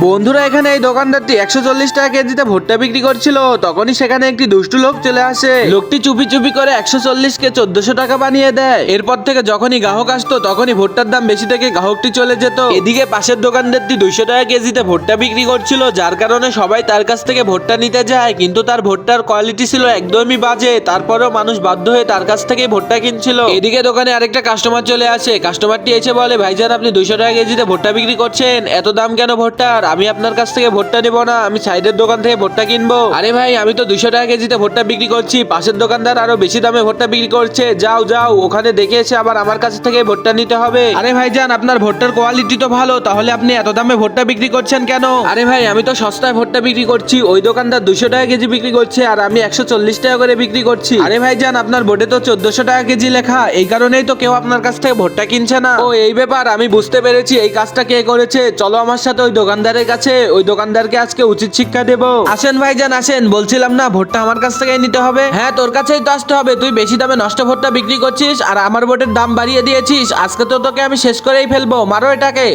বন্ধুরা এখানে এই দোকানদারটি 140 টাকা কেজিতে ভুট্টা বিক্রি করছিল, তখনই সেখানে একটি দুষ্টু লোক চলে আসে। লোকটি চুপি চুপি করে 140 কে 1400 টাকা বানিয়ে দেয়। এরপর থেকে যখনই গ্রাহক আসতো তখনই ভুট্টার দাম বেশি থেকে গ্রাহকটি চলে যেত। এদিকে পাশের দোকানদারটি 200 টাকা কেজিতে ভুট্টা বিক্রি করছিল, যার কারণে সবাই তার কাছ থেকে ভুট্টা নিতে যায়, কিন্তু তার ভুট্টার কোয়ালিটি ছিল একদমই বাজে। তারপরেও মানুষ বাধ্য হয়ে তার কাছ থেকেই ভুট্টা কিনছিল। এদিকে দোকানে আরেকটা কাস্টমার চলে আসে। কাস্টমারটি এসে বলে, ভাইজান আপনি 200 টাকা কেজিতে ভুট্টা বিক্রি করছেন, এত দাম কেন ভুট্টার? আমি আপনার কাছ থেকে ভুট্টা নেব না, আমি সাইডের দোকান থেকে ভুট্টা কিনবো। আরে ভাই, আমি তো 200 টাকা কেজিতে ভুট্টা বিক্রি করছি, পাশের দোকানদার আরো বেশি দামে ভুট্টা বিক্রি করছে। যাও যাও, ওখানে দেখে এসে আবার আমার কাছ থেকে ভুট্টা নিতে হবে। আরে ভাইজান, আপনার ভুট্টার কোয়ালিটি তো ভালো, তাহলে আপনি এত দামে ভুট্টা বিক্রি করছেন কেন? আরে ভাই, আমি তো সস্তায় ভুট্টা বিক্রি করছি, ওই দোকানদার 200 টাকা কেজি বিক্রি করছে আর আমি 140 টাকা করে বিক্রি করছি। আরে ভাইজান, আপনার বোর্ডে তো 1400 টাকা কেজি লেখা, এই কারণেই তো কেউ আপনার কাছ থেকে ভুট্টা কিনছে না। ও এই ব্যাপার, আমি বুঝতে পেরেছি এই কাজটা কে করেছে। চলো আমার সাথে ওই দোকানদারের কাছে, ওই দোকানদারকে আজকে উচিত শিক্ষা দেব। আসেন ভাইজান আসেন, বলছিলাম না ভুট্টা আমার কাছ থেকেই নিতে হবে? হ্যাঁ, তোর কাছেই তো আসতে হবে, তুই বেশি দামে নষ্ট ভুট্টা বিক্রি করছিস আর আমার বোর্ডের দাম বাড়িয়ে দিয়েছিস। আজকে তো তোকে আমি শেষ করেই ফেলবো, মারো এটাকে।